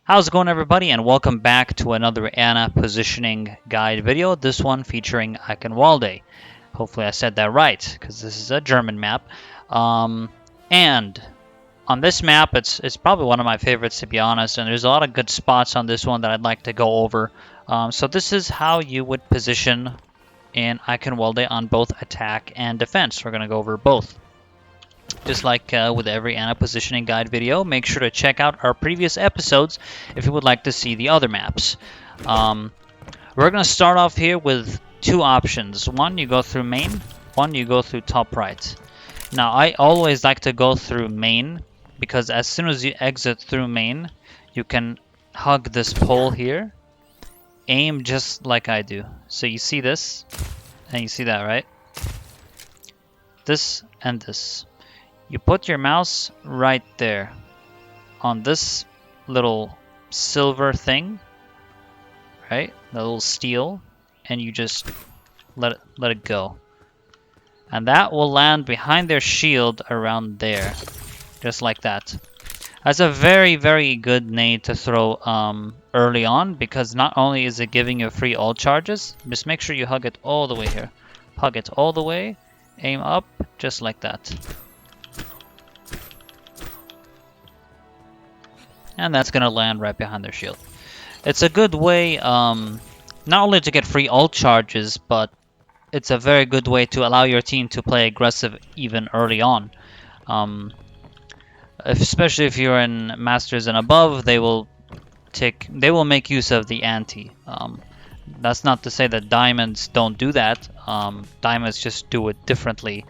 How's it going, everybody, and welcome back to another Ana positioning guide video, this one featuring Eichenwalde. Hopefully I said that right, because this is a German map. And on this map, it's probably one of my favorites, to be honest, and there's a lot of good spots on this one that I'd like to go over. So this is how you would position in Eichenwalde on both attack and defense. We're going to go over both. Just like with every Ana positioning guide video, make sure to check out our previous episodes if you would like to see the other maps. We're going to start off here with two options. One, you go through main. One, you go through top right. Now, I always like to go through main because as soon as you exit through main, you can hug this pole here. Aim just like I do. So you see this, and you see that, right? This and this. You put your mouse right there on this little silver thing, right? The little steel, and you just let it go. And that will land behind their shield around there, just like that. That's a very, very good nade to throw early on, because not only is it giving you free ult charges, just make sure you hug it all the way here. Hug it all the way, aim up, just like that. And that's going to land right behind their shield. It's a good way not only to get free ult charges, but it's a very good way to allow your team to play aggressive even early on. Especially if you're in Masters and above, they will make use of the ante. That's not to say that Diamonds don't do that. Diamonds just do it differently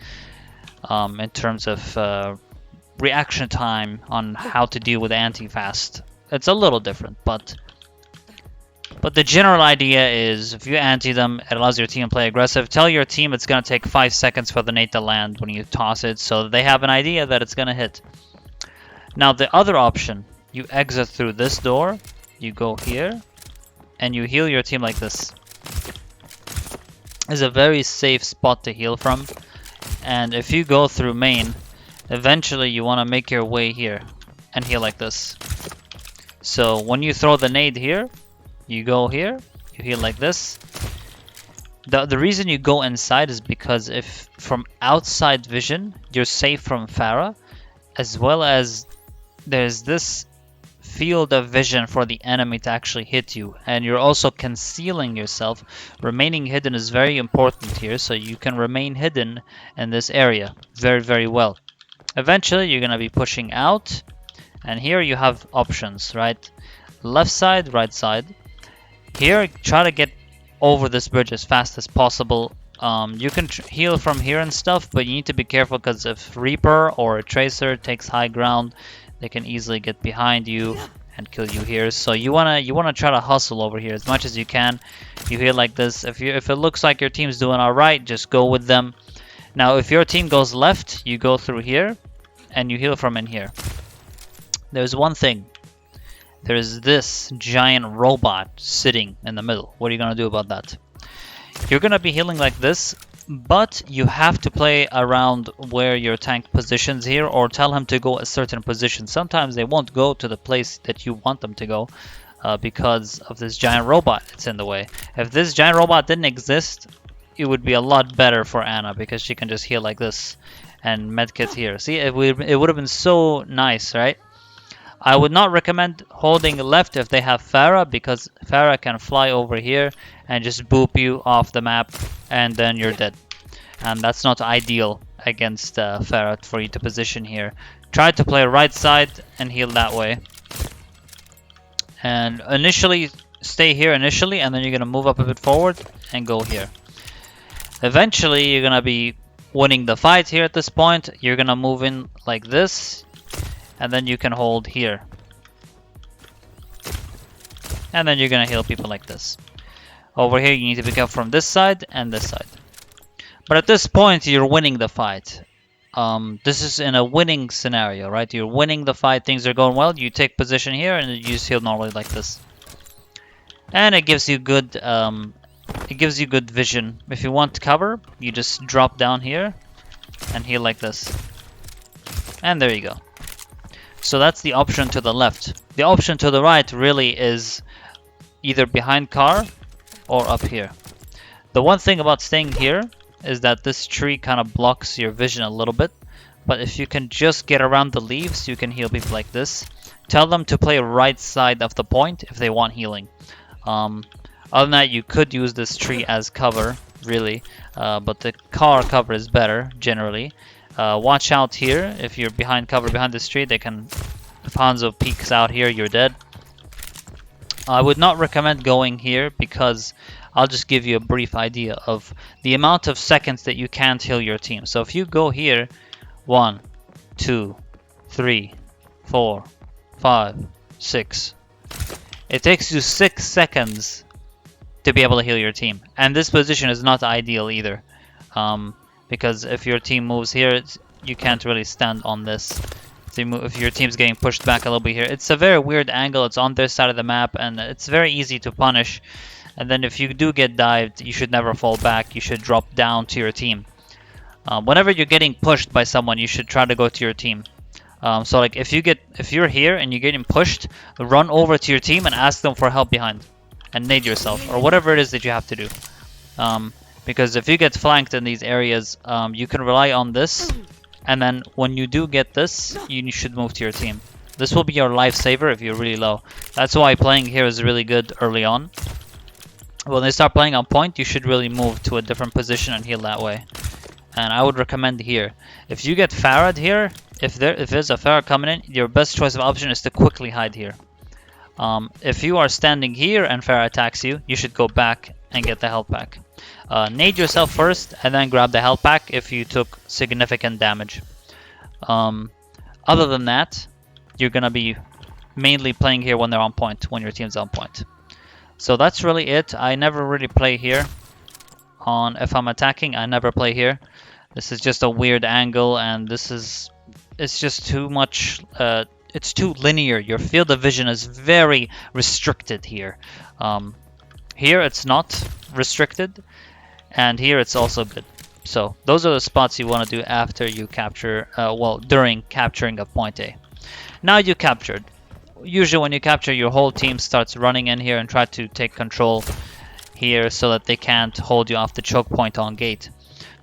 in terms of reaction time on how to deal with anti-fast. It's a little different, but the general idea is if you anti them, it allows your team to play aggressive. Tell your team it's going to take 5 seconds for the nade to land when you toss it, so they have an idea that it's going to hit. Now the other option, you exit through this door, you go here, and you heal your team like this. It's a very safe spot to heal from, and if you go through main, eventually you want to make your way here and heal like this. So when you throw the nade here, you go here, you heal like this. The reason you go inside is because if from outside vision, you're safe from Pharah, as well as there's this field of vision for the enemy to actually hit you, and you're also concealing yourself. Remaining hidden is very important here, so you can remain hidden in this area very, very well. Eventually, you're going to be pushing out, and here you have options, right? Left side, right side. Here, try to get over this bridge as fast as possible. You can heal from here and stuff, but you need to be careful because if Reaper or a Tracer takes high ground, they can easily get behind you and kill you here. So you wanna try to hustle over here as much as you can. You heal like this. If it looks like your team's doing all right, just go with them. Now, if your team goes left, you go through here, and you heal from in here. There's one thing. There's this giant robot sitting in the middle. What are you going to do about that? You're going to be healing like this, but you have to play around where your tank positions here, or tell him to go a certain position. Sometimes they won't go to the place that you want them to go because of this giant robot that's in the way. If this giant robot didn't exist, it would be a lot better for Ana because she can just heal like this and medkit here. See, it would have been so nice, right? I would not recommend holding left if they have Pharah, because Pharah can fly over here and just boop you off the map, and then you're dead. And that's not ideal against Pharah for you to position here. Try to play right side and heal that way. And initially, stay here initially, and then you're going to move up a bit forward and go here. Eventually, you're going to be winning the fight here at this point. You're going to move in like this, and then you can hold here. And then you're going to heal people like this. Over here, you need to pick up from this side and this side. But at this point, you're winning the fight. This is in a winning scenario, right? You're winning the fight, things are going well. You take position here, and you just heal normally like this. And it gives you good... It gives you good vision. If you want cover, you just drop down here and heal like this. And there you go. So that's the option to the left. The option to the right really is either behind car or up here. The one thing about staying here is that this tree kind of blocks your vision a little bit, but if you can just get around the leaves, you can heal people like this. Tell them to play right side of the point if they want healing. Other than that, you could use this tree as cover, really, but the car cover is better, generally. Watch out here. If you're behind cover behind this tree, they can... If Hanzo peeks out here, you're dead. I would not recommend going here because I'll just give you a brief idea of the amount of seconds that you can't heal your team. So if you go here, 1, 2, 3, 4, 5, 6. It takes you 6 seconds to be able to heal your team. And this position is not ideal either. Because if your team moves here, you can't really stand on this. If your team's getting pushed back a little bit here. It's a very weird angle. It's on this side of the map, and it's very easy to punish. And then if you do get dived, you should never fall back. You should drop down to your team. Whenever you're getting pushed by someone, you should try to go to your team. So like if you're here and you're getting pushed, run over to your team and ask them for help behind. And nade yourself, or whatever it is that you have to do. Because if you get flanked in these areas, you can rely on this. And then when you do get this, you should move to your team. This will be your lifesaver if you're really low. That's why playing here is really good early on. When they start playing on point, you should really move to a different position and heal that way. And I would recommend here. If you get Farad here, if there's a Farad coming in, your best choice of option is to quickly hide here. If you are standing here and Farad attacks you, you should go back and get the health pack. Nade yourself first and then grab the health pack if you took significant damage. Other than that, you're gonna be mainly playing here when they're on point, when your team's on point. So that's really it. I never really play here. If I'm attacking, I never play here. This is just a weird angle, and it's just too much. It's too linear. Your field of vision is very restricted here. Here it's not restricted, and here it's also good. So those are the spots you want to do after you capture, during capturing a point A. Now you captured. Usually when you capture, your whole team starts running in here and try to take control here so that they can't hold you off the choke point on gate.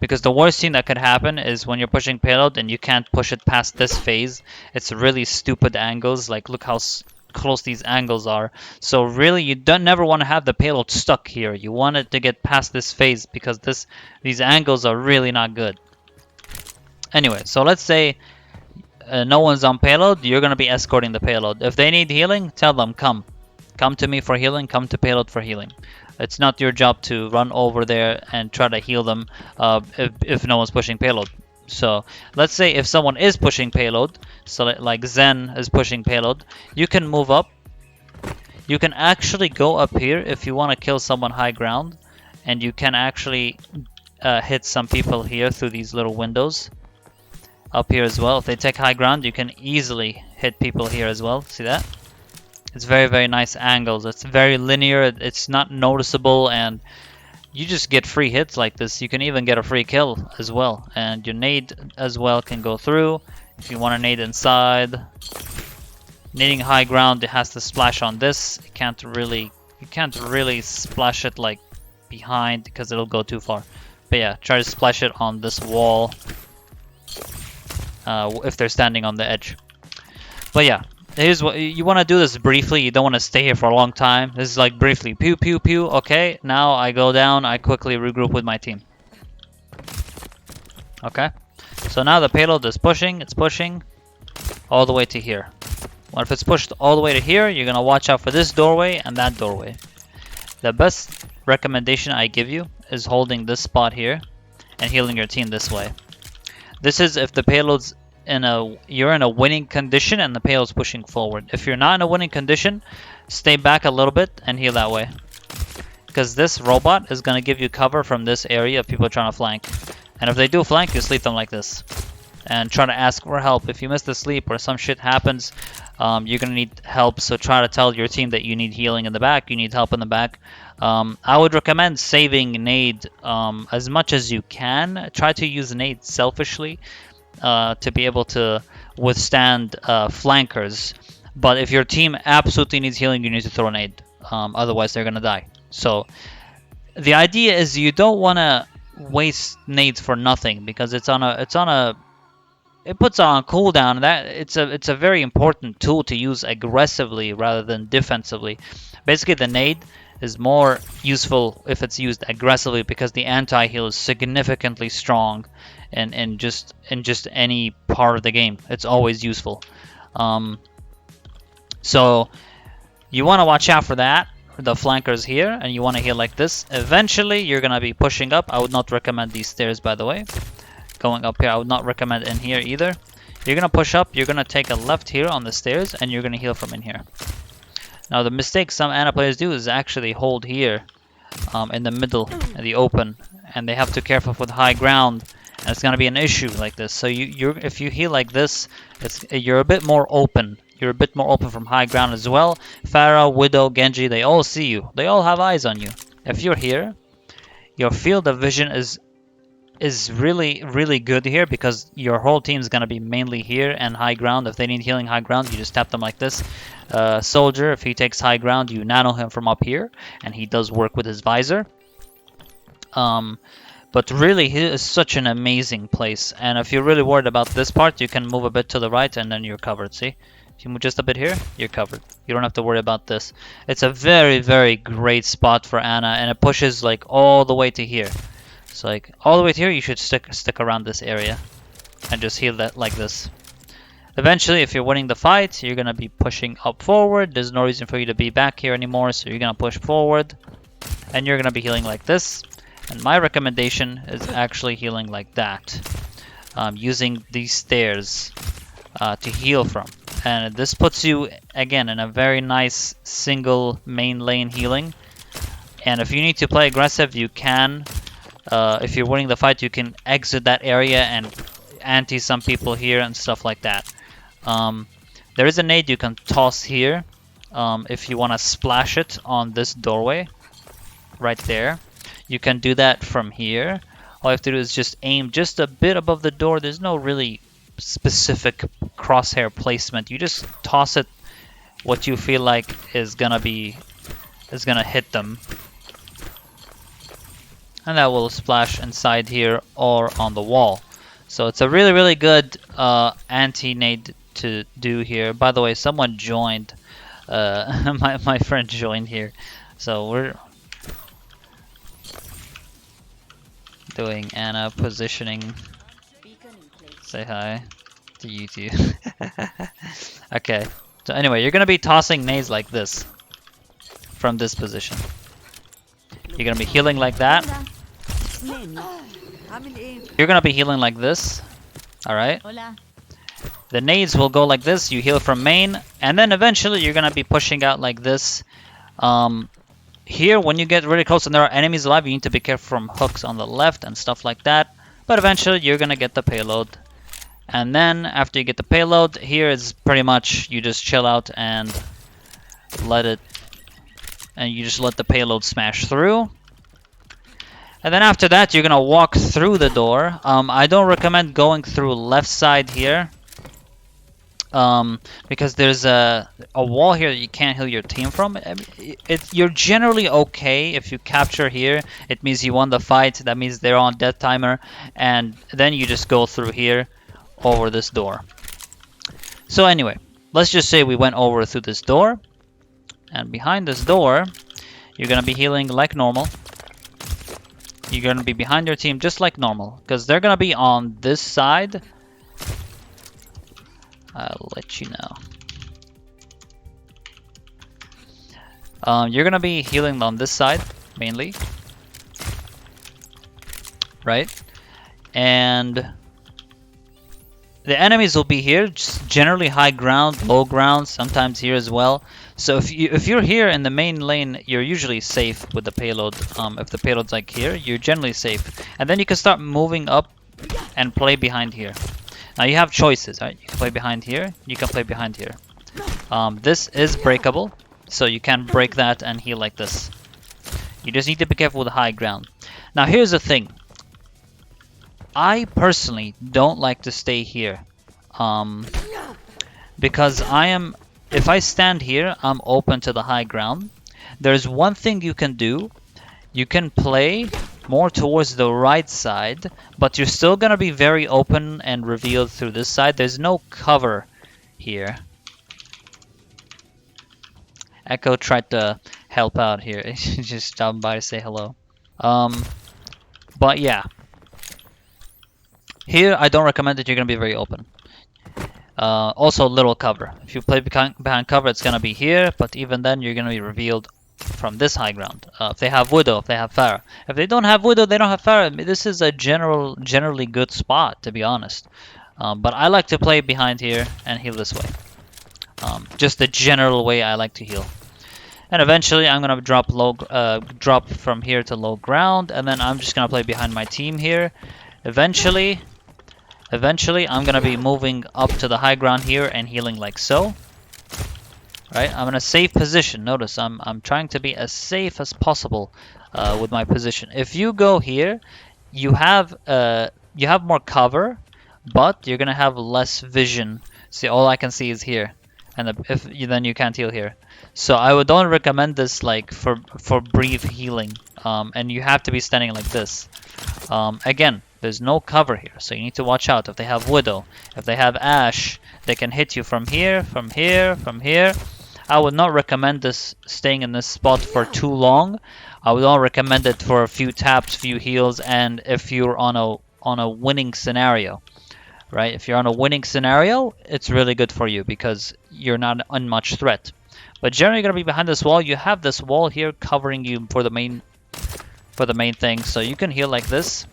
Because the worst thing that could happen is when you're pushing payload and you can't push it past this phase. It's really stupid angles. Like, look how close these angles are. So really, you never want to have the payload stuck here. You want it to get past this phase because these angles are really not good. Anyway, so let's say no one's on payload. You're going to be escorting the payload. If they need healing, tell them, come to me for healing, come to payload for healing. It's not your job to run over there and try to heal them if no one's pushing payload. So let's say if someone is pushing payload, so like Zen is pushing payload, you can move up. You can actually go up here if you want to kill someone high ground, and you can actually hit some people here through these little windows. Up here as well, if they take high ground, you can easily hit people here as well. See that? It's very, very nice angles. It's very linear. It's not noticeable, and you just get free hits like this. You can even get a free kill as well. And your nade as well can go through. If you want to nade inside. Nading high ground, it has to splash on this. You can't really splash it like behind because it'll go too far. But yeah, try to splash it on this wall if they're standing on the edge. But yeah. Here's what you want to do this briefly. You don't want to stay here for a long time. This is like briefly. Pew, pew, pew. Okay, now I go down. I quickly regroup with my team. Okay, so now the payload is pushing. It's pushing all the way to here. Well, if it's pushed all the way to here, you're going to watch out for this doorway and that doorway. The best recommendation I give you is holding this spot here and healing your team this way. This is if the payload's you're in a winning condition and the payload's pushing forward. If you're not in a winning condition, stay back a little bit and heal that way. Because this robot is going to give you cover from this area if people are trying to flank. And if they do flank, you sleep them like this. And try to ask for help. If you miss the sleep or some shit happens, you're going to need help. So try to tell your team that you need healing in the back, you need help in the back. I would recommend saving nade as much as you can. Try to use nade selfishly. To be able to withstand flankers. But if your team absolutely needs healing, you need to throw a nade. Otherwise, they're gonna die. So the idea is you don't want to waste nades for nothing because it puts on cooldown. That it's a very important tool to use aggressively rather than defensively. Basically, the nade is more useful if it's used aggressively because the anti-heal is significantly strong in just any part of the game. It's always useful. So you want to watch out for that, the flankers here, and you want to heal like this. Eventually, you're going to be pushing up. I would not recommend these stairs, by the way. Going up here, I would not recommend in here either. You're going to push up, you're going to take a left here on the stairs, and you're going to heal from in here. Now, the mistake some Ana players do is actually hold here in the middle, in the open, and they have to be careful with high ground, and it's going to be an issue like this. So if you heal like this, you're a bit more open. You're a bit more open from high ground as well. Pharah, Widow, Genji, they all see you. They all have eyes on you. If you're here, your field of vision is really, really good here because your whole team is going to be mainly here and high ground. If they need healing high ground, you just tap them like this. Soldier, if he takes high ground, you nano him from up here, and he does work with his visor. But really, he is such an amazing place. And if you're really worried about this part, you can move a bit to the right, and then you're covered, see? If you move just a bit here, you're covered. You don't have to worry about this. It's a very, very great spot for Ana, and it pushes like all the way to here. So like all the way to here, you should stick around this area and just heal that like this. Eventually, if you're winning the fight, you're gonna be pushing up forward. There's no reason for you to be back here anymore, so you're gonna push forward, and you're gonna be healing like this. And my recommendation is actually healing like that, using these stairs to heal from. And this puts you again in a very nice single main lane healing. And if you need to play aggressive, you can. If you're winning the fight, you can exit that area and anti some people here and stuff like that. There is a nade you can toss here if you want to splash it on this doorway right there. You can do that from here. All you have to do is just aim just a bit above the door. There's no really specific crosshair placement. You just toss it what you feel like is gonna hit them. And that will splash inside here or on the wall. So it's a really, really good anti-nade to do here. By the way, someone joined. My friend joined here. So we're doing Ana positioning. Say hi to you too. Okay. So anyway, you're going to be tossing nades like this from this position. You're going to be healing like that. You're going to be healing like this. Alright? The nades will go like this. You heal from main. And then eventually you're going to be pushing out like this. Here, when you get really close and there are enemies alive, you need to be careful from hooks on the left and stuff like that. But eventually you're going to get the payload. And then after you get the payload, here is pretty much you just chill out and let the payload smash through. And then after that, you're gonna walk through the door. I don't recommend going through left side here, because there's a wall here that you can't heal your team from. You're generally okay if you capture here. It means you won the fight. That means they're on death timer, and then you just go through here over this door. So anyway, let's just say we went over through this door, and behind this door, you're gonna be healing like normal. You're gonna be behind your team just like normal, because they're gonna be on this side. I'll let you know. You're gonna be healing on this side mainly, right? And the enemies will be here, just generally high ground, low ground, sometimes here as well. So if you're here in the main lane, you're usually safe with the payload. If the payload's like here, you're generally safe. And then you can start moving up and play behind here. Now you have choices, right? You can play behind here, you can play behind here. This is breakable, so you can break that and heal like this. You just need to be careful with the high ground. Now here's the thing. I personally don't like to stay here, because I am if I stand here, I'm open to the high ground. There's one thing you can do. You can play more towards the right side, but you're still gonna be very open and revealed through this side. There's no cover here. Echo tried to help out here. Just stopped by to say hello. But yeah. Here, I don't recommend that you're gonna be very open. Also, little cover. If you play behind cover, it's gonna be here, but even then, you're gonna be revealed from this high ground. If they have Widow, if they have Pharah. If they don't have Widow, they don't have Pharah. I mean, this is a generally good spot, to be honest. But I like to play behind here and heal this way. Just the general way I like to heal. And eventually, I'm gonna drop from here to low ground, and then I'm just gonna play behind my team here. Eventually, I'm gonna be moving up to the high ground here and healing like so. Right, I'm in a safe position. Notice I'm trying to be as safe as possible with my position. If you go here, you have more cover, but you're gonna have less vision. See, all I can see is here, and then you can't heal here. So I don't recommend this like for brief healing, and you have to be standing like this. Again, there's no cover here, so you need to watch out. If they have Widow, if they have Ashe, they can hit you from here, from here, from here. I would not recommend this staying in this spot for too long. I would not recommend it for a few taps, few heals, and if you're on a winning scenario, right? If you're on a winning scenario, it's really good for you because you're not on much threat. But generally, you're gonna be behind this wall. You have this wall here covering you for the main thing, so you can heal like this.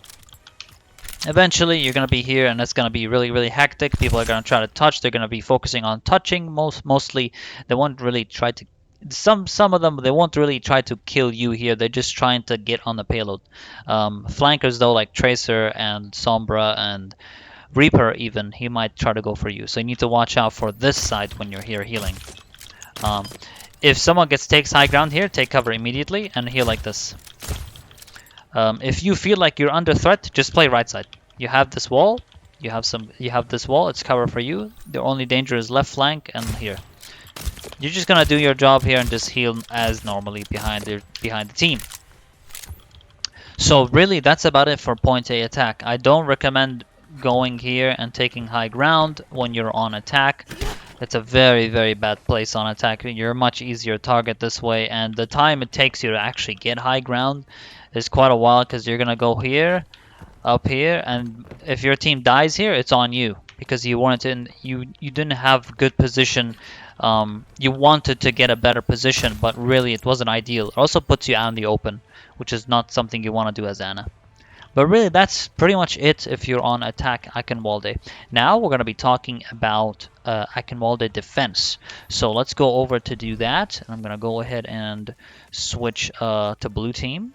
Eventually, you're gonna be here, and it's gonna be really, really hectic. People are gonna try to touch. They're gonna be focusing on touching mostly. They won't really try to. Some of them, they won't really try to kill you here. They're just trying to get on the payload. Flankers though, like Tracer and Sombra and Reaper, even he might try to go for you. So you need to watch out for this side when you're here healing. If someone takes high ground here, take cover immediately and heal like this. If you feel like you're under threat, just play right side. You have this wall. You have this wall. It's cover for you. The only danger is left flank and here. You're just gonna do your job here and just heal as normally behind the team. So really, that's about it for point A attack. I don't recommend going here and taking high ground when you're on attack. It's a very, very bad place on attack. You're a much easier target this way, and the time it takes you to actually get high ground is quite a while because you're gonna go here, up here, and if your team dies here, it's on you because you didn't have good position. You wanted to get a better position, but really it wasn't ideal. It also puts you out in the open, which is not something you want to do as Ana. But really, that's pretty much it if you're on attack Eichenwalde. Now we're going to be talking about Eichenwalde defense. So let's go over to do that. And I'm going to go ahead and switch to blue team,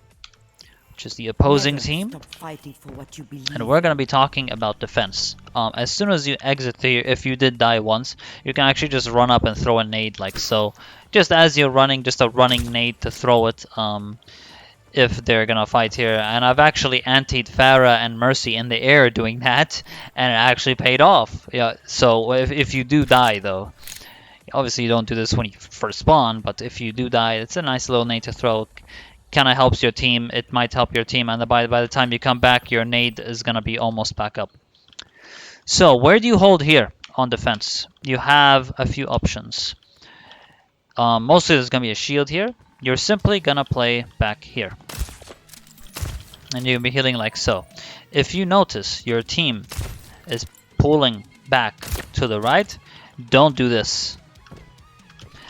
which is the opposing team. And we're going to be talking about defense. As soon as you exit here, if you did die once, you can actually just run up and throw a nade like so. Just as you're running, just a running nade to throw it. If they're gonna fight here, and I've actually antied Pharah and Mercy in the air doing that, and it actually paid off. Yeah. So if you do die though, obviously you don't do this when you first spawn, but if you do die, it's a nice little nade to throw. Kind of helps your team. It might help your team, and by the time you come back, your nade is gonna be almost back up. So where do you hold here on defense? You have a few options. Mostly there's gonna be a shield here. You're simply gonna play back here. And you'll be healing like so. If you notice your team is pulling back to the right, don't do this.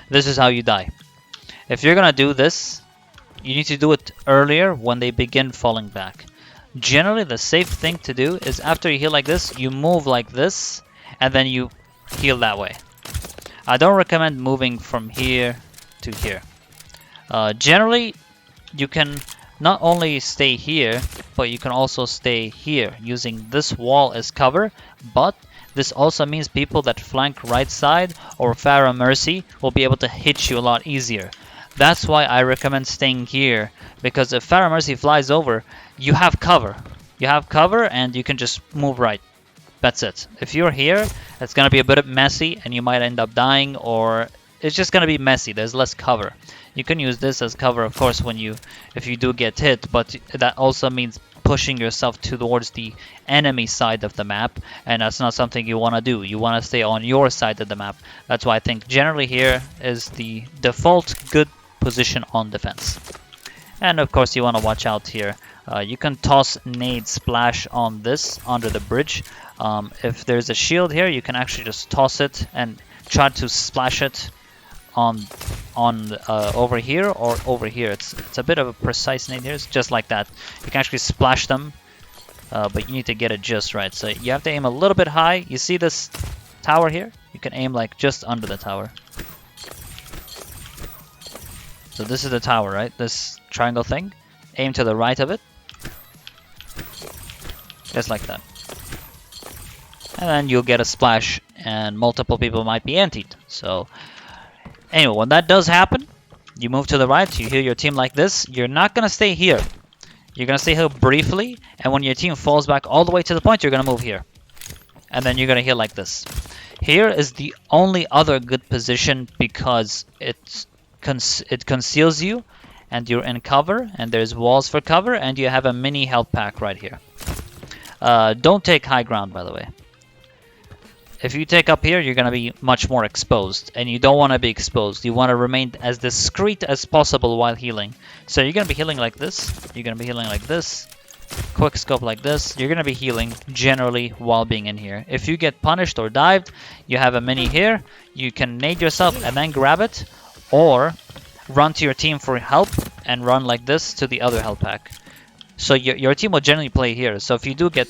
This is how you die. If you're gonna do this, you need to do it earlier when they begin falling back. Generally, the safe thing to do is after you heal like this, you move like this, and then you heal that way. I don't recommend moving from here to here. Generally, you can not only stay here, but you can also stay here using this wall as cover, but this also means people that flank right side or Pharah Mercy will be able to hit you a lot easier. That's why I recommend staying here, because if Pharah Mercy flies over, you have cover. You have cover and you can just move right. That's it. If you're here, it's going to be a bit messy and you might end up dying, or it's just gonna be messy. There's less cover. You can use this as cover, of course, if you do get hit, but that also means pushing yourself towards the enemy side of the map, and that's not something you want to do. You want to stay on your side of the map. That's why I think generally here is the default good position on defense. And of course you want to watch out here. You can toss nade splash on this under the bridge. If there's a shield here, you can actually just toss it and try to splash it on over here or over here. It's a bit of a precise nade here. It's just like that. You can actually splash them, but you need to get it just right. So you have to aim a little bit high. You see this tower here? You can aim like just under the tower. So this is the tower, right? This triangle thing. Aim to the right of it. Just like that. And then you'll get a splash and multiple people might be antied. So anyway, when that does happen, you move to the right, you heal your team like this. You're not going to stay here. You're going to stay here briefly, and when your team falls back all the way to the point, you're going to move here. And then you're going to heal like this. Here is the only other good position because it conceals you and you're in cover and there's walls for cover and you have a mini health pack right here. Don't take high ground, by the way. If you take up here, you're going to be much more exposed, and you don't want to be exposed. You want to remain as discreet as possible while healing. So you're going to be healing like this. You're going to be healing like this. Quick scope like this. You're going to be healing generally while being in here. If you get punished or dived, you have a mini here. You can nade yourself and then grab it, or run to your team for help and run like this to the other health pack. So your team will generally play here. So if you do get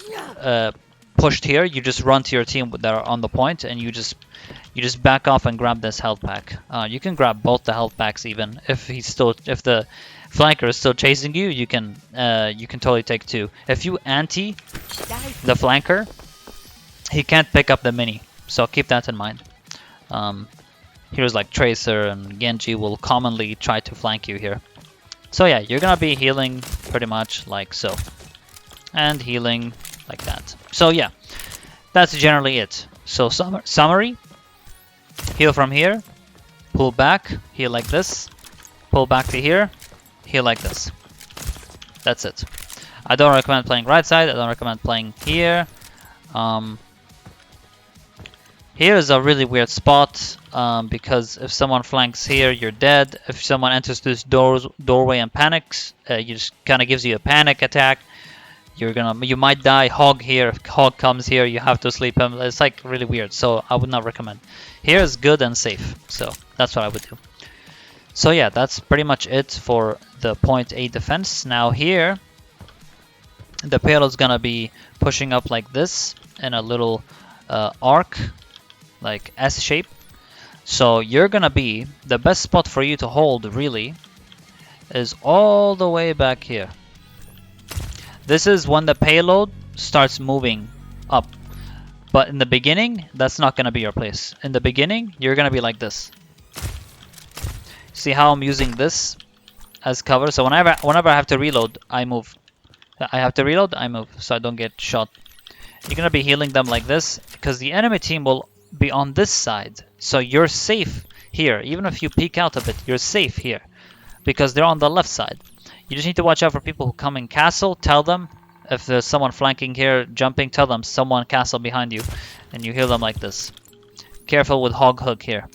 pushed here, you just run to your team that are on the point, and you just back off and grab this health pack. You can grab both the health packs even if the flanker is still chasing you. You can totally take two. If you anti the flanker, he can't pick up the mini, so keep that in mind. Heroes like Tracer and Genji will commonly try to flank you here. So yeah, you're gonna be healing pretty much like so, and healing like that. So yeah, that's generally it. So summary: heal from here, pull back, heal like this, pull back to here, heal like this. That's it. I don't recommend playing right side. I don't recommend playing here. Here is a really weird spot because if someone flanks here, you're dead. If someone enters this doorway and panics, you just kind of gives you a panic attack. You might die. Hog here. If Hog comes here, you have to sleep him. It's like really weird. So I would not recommend. Here is good and safe. So that's what I would do. So yeah, that's pretty much it for the point A defense. Now here, the payload's gonna be pushing up like this in a little arc, like S shape. So you're gonna be, the best spot for you to hold really is all the way back here. This is when the payload starts moving up. But in the beginning, that's not gonna be your place. In the beginning, you're gonna be like this. See how I'm using this as cover? So whenever I have to reload, I move. I have to reload, I move, so I don't get shot. You're gonna be healing them like this because the enemy team will be on this side. So you're safe here. Even if you peek out a bit, you're safe here because they're on the left side. You just need to watch out for people who come in castle. Tell them if there's someone flanking here, jumping, tell them someone castle behind you, and you heal them like this. Careful with hog hook here.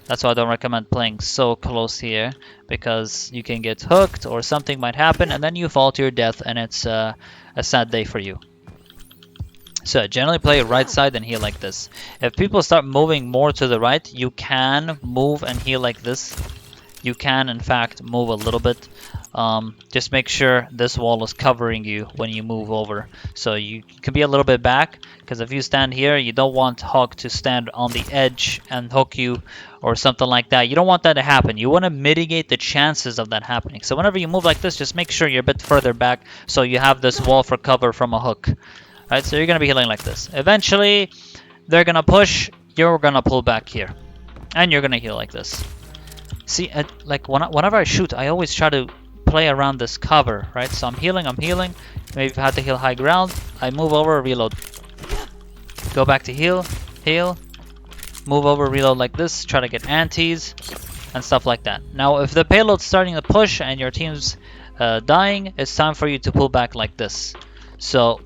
That's why I don't recommend playing so close here, because you can get hooked or something might happen and then you fall to your death and it's a sad day for you. So generally play right side and heal like this. If people start moving more to the right, you can move and heal like this. You can in fact move a little bit. Just make sure this wall is covering you when you move over. So you can be a little bit back, because if you stand here, you don't want Hog to stand on the edge and hook you or something like that. You don't want that to happen. You want to mitigate the chances of that happening. So whenever you move like this, just make sure you're a bit further back so you have this wall for cover from a hook. Right, so you're going to be healing like this. Eventually, they're going to push, you're going to pull back here. And you're going to heal like this. See, like whenever I shoot, I always try to play around this cover, right? So I'm healing. Maybe if I have to heal high ground, I move over, reload. Go back to heal, move over, reload like this, try to get antis and stuff like that. Now, if the payload's starting to push and your team's dying, it's time for you to pull back like this. So,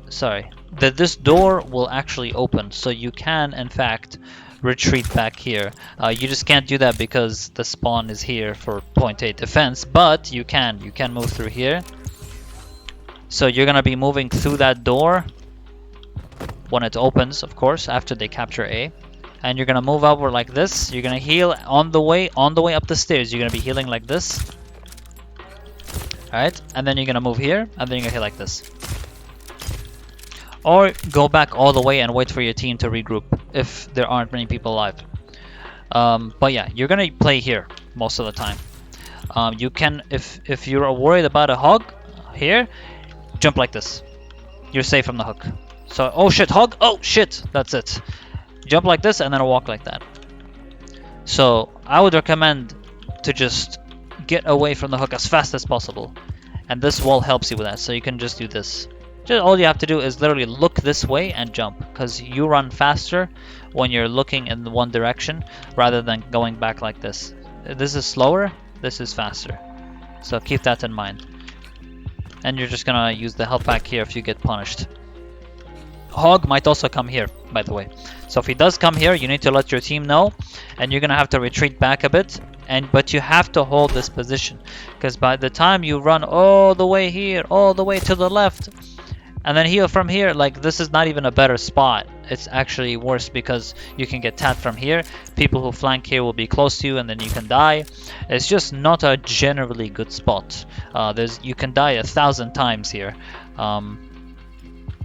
sorry, this door will actually open, so you can, in fact, retreat back here. You just can't do that because the spawn is here for point A defense, but you can move through here. So you're gonna be moving through that door when it opens, of course, after they capture A. And you're gonna move over like this. You're gonna heal on the way up the stairs. You're gonna be healing like this. Alright, and then you're gonna move here, and then you're gonna heal like this. Or go back all the way and wait for your team to regroup if there aren't many people alive. But yeah, you're gonna play here most of the time. You can, if you're worried about a hog here, jump like this. You're safe from the hook. So, oh shit, hog! Oh shit, that's it. Jump like this and then walk like that. So I would recommend to just get away from the hook as fast as possible. And this wall helps you with that, so you can just do this. Just all you have to do is literally look this way and jump, because you run faster when you're looking in one direction rather than going back like this. This is slower, this is faster. So keep that in mind. And you're just gonna use the health pack here if you get punished. Hog might also come here, by the way. So if he does come here, you need to let your team know, and you're gonna have to retreat back a bit. But you have to hold this position, because by the time you run all the way here, all the way to the left, and then heal from here, like, this is not even a better spot. It's actually worse because you can get tapped from here. People who flank here will be close to you, and then you can die. It's just not a generally good spot. You can die 1,000 times here.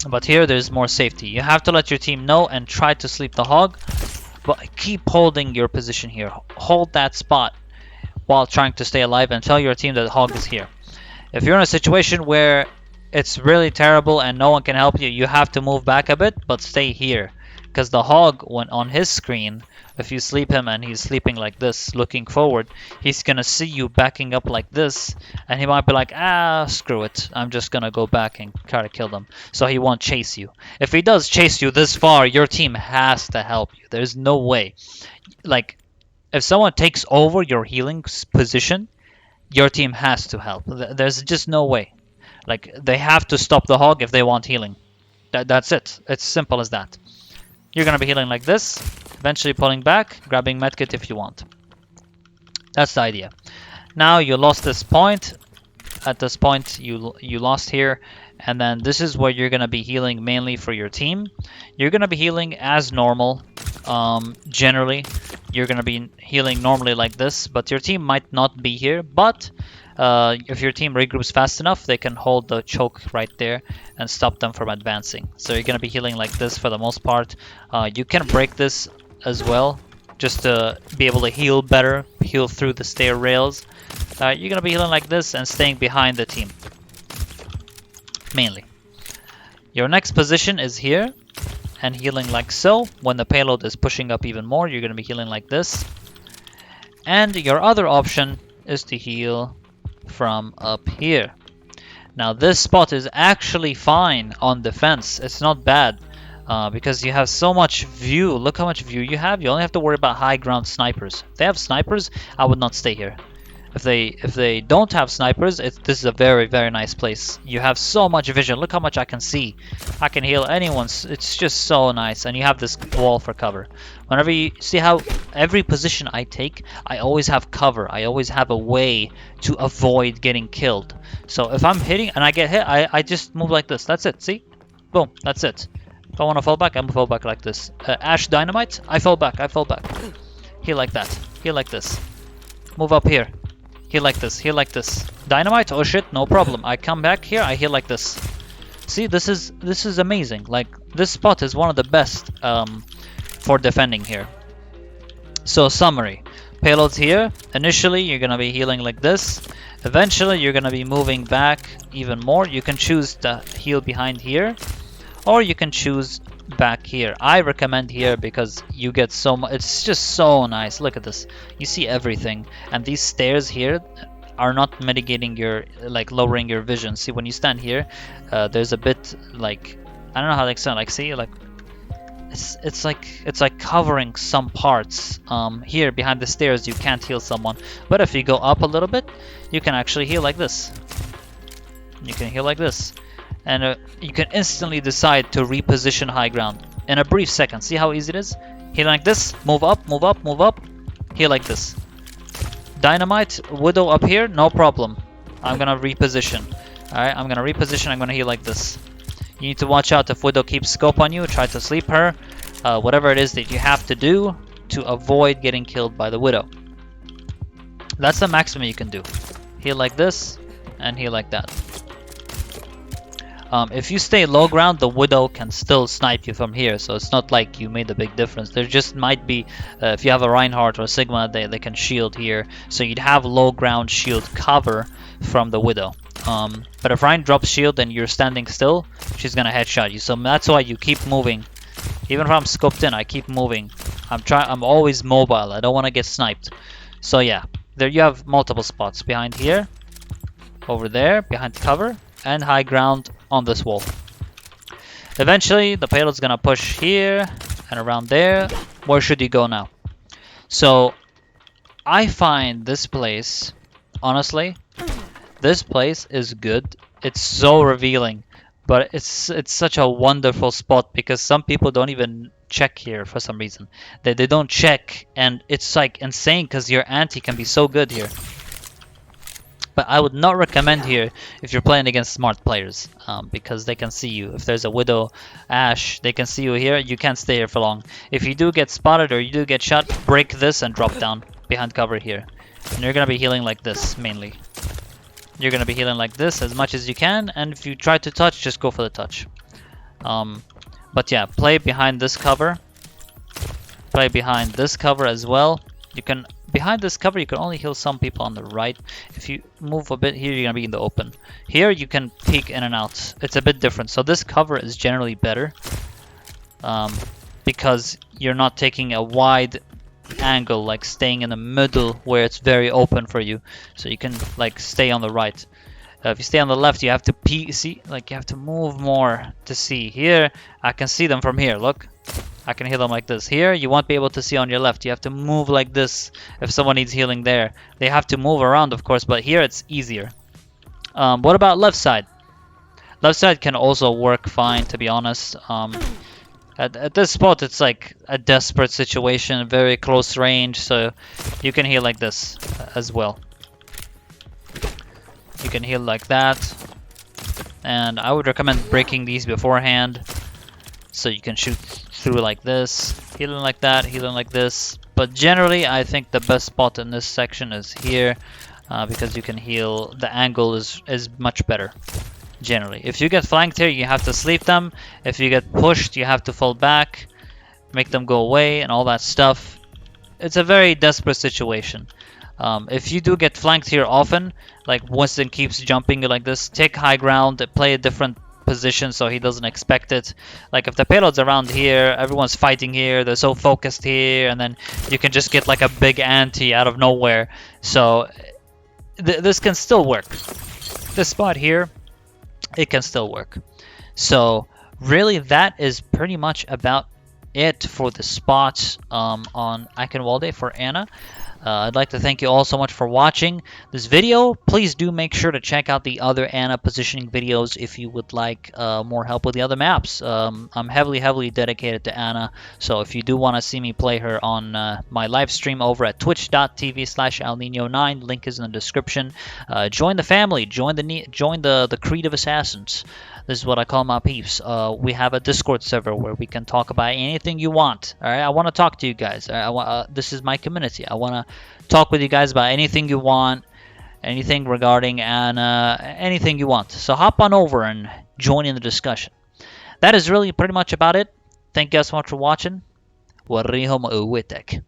But here there's more safety. You have to let your team know and try to sleep the hog, but keep holding your position here. Hold that spot while trying to stay alive and tell your team that the hog is here. If you're in a situation where it's really terrible and no one can help you, you have to move back a bit, but stay here. Because the hog, when on his screen, if you sleep him and he's sleeping like this, looking forward, he's gonna see you backing up like this, and he might be like, ah, screw it, I'm just gonna go back and try to kill them. So he won't chase you. If he does chase you this far, your team has to help you. There's no way. Like, if someone takes over your healing position, your team has to help. There's just no way. Like, they have to stop the hog if they want healing. That's it. It's simple as that. You're gonna be healing like this, eventually pulling back, grabbing medkit if you want. That's the idea. Now you lost this point. At this point you lost here, and then this is where you're gonna be healing mainly for your team. You're gonna be healing as normal. Generally, you're gonna be healing normally like this, but your team might not be here. But if your team regroups fast enough, they can hold the choke right there and stop them from advancing. So you're going to be healing like this for the most part. You can break this as well, just to be able to heal better, heal through the stair rails. You're going to be healing like this and staying behind the team, mainly. Your next position is here, and healing like so. When the payload is pushing up even more, you're going to be healing like this. And your other option is to heal from up here. Now this spot is actually fine on defense. It's not bad because you have so much view. Look how much view you have. You only have to worry about high ground snipers. If they have snipers, I would not stay here. If they don't have snipers, this is a very, very nice place. You have so much vision. Look how much I can see. I can heal anyone. It's just so nice. And you have this wall for cover. Whenever you see how every position I take, I always have cover. I always have a way to avoid getting killed. So if I'm hitting and I get hit, I just move like this. That's it. See? Boom. That's it. If I want to fall back, I'm fall back like this. Ash Dynamite, I fall back. I fall back. Heal like that. Heal like this. Move up here. Heal like this, heal like this. Dynamite, oh shit, no problem. I come back here, I heal like this. See, this is amazing. Like, this spot is one of the best for defending here. So, summary. Payloads here. Initially, you're gonna be healing like this. Eventually, you're gonna be moving back even more. You can choose to heal behind here, or you can choose back here. I recommend here because you get so much. It's just so nice. Look at this. You see everything, and these stairs here are not mitigating your, like, lowering your vision. See, when you stand here, there's a bit, like, I don't know how to explain. Like, see, like, it's like covering some parts. Here behind the stairs you can't heal someone, but if you go up a little bit, you can actually heal like this. You can heal like this, and you can instantly decide to reposition high ground in a brief second. See how easy it is? Heal like this, move up, move up, move up, heal like this. Dynamite, Widow up here, no problem. I'm gonna reposition. Alright, I'm gonna reposition, I'm gonna heal like this. You need to watch out if Widow keeps scope on you, try to sleep her. Whatever it is that you have to do to avoid getting killed by the Widow. That's the maximum you can do. Heal like this, and heal like that. If you stay low ground, the Widow can still snipe you from here, so it's not like you made a big difference. There just might be, if you have a Reinhardt or a Sigma, they can shield here, so you'd have low ground shield cover from the Widow. But if Ryan drops shield and you're standing still, she's gonna headshot you, so that's why you keep moving. Even if I'm scoped in, I keep moving. I'm always mobile, I don't want to get sniped. So yeah, there you have multiple spots behind here, over there, behind cover, and high ground on this wall. Eventually, the payload's gonna push here and around there. Where should you go now? So, I find this place, honestly, this place is good. It's so revealing, but it's such a wonderful spot because some people don't even check here for some reason. They don't check, and it's like insane because your anti can be so good here. But I would not recommend here if you're playing against smart players, because they can see you. If there's a Widow, Ashe, they can see you here. You can't stay here for long. If you do get spotted or you do get shot, break this and drop down behind cover here. And you're going to be healing like this, mainly. You're going to be healing like this as much as you can. And if you try to touch, just go for the touch. But yeah, play behind this cover. Play behind this cover as well. You can... Behind this cover, you can only heal some people on the right. If you move a bit here, you're going to be in the open. Here, you can peek in and out. It's a bit different. So this cover is generally better. Because you're not taking a wide angle, like staying in the middle where it's very open for you. So you can like stay on the right. If you stay on the left, you have to peek, see, like you have to move more to see. Here, I can see them from here, look. I can heal them like this. Here, you won't be able to see on your left. You have to move like this if someone needs healing there. They have to move around, of course, but here it's easier. What about left side? Left side can also work fine, to be honest. At this spot, it's like a desperate situation, very close range, so you can heal like this as well. You can heal like that. And I would recommend breaking these beforehand, so you can shoot through like this, healing like that, healing like this. But generally, I think the best spot in this section is here, because you can heal. The angle is much better, generally. If you get flanked here, you have to sleep them. If you get pushed, you have to fall back, make them go away, and all that stuff. It's a very desperate situation. If you do get flanked here often, like Winston keeps jumping like this, take high ground, play a different position so he doesn't expect it. Like if the payload's around here, everyone's fighting here, they're so focused here, and then you can just get like a big anti out of nowhere. So this can still work. This spot here, it can still work. So really that is pretty much about it for the spots on Eichenwalde for Ana. I'd like to thank you all so much for watching this video. Please do make sure to check out the other Ana positioning videos if you would like more help with the other maps. I'm heavily dedicated to Ana, so if you do want to see me play her on my live stream over at twitch.tv/alnino9, link is in the description. Join the family, join the Creed of Assassins. This is what I call my peeps. We have a Discord server where we can talk about anything you want. All right, I want to talk to you guys. This is my community. I want to talk with you guys about anything you want, anything regarding Ana, anything you want. So hop on over and join in the discussion. That is really pretty much about it. Thank you guys so much for watching. Mrfurythegreat.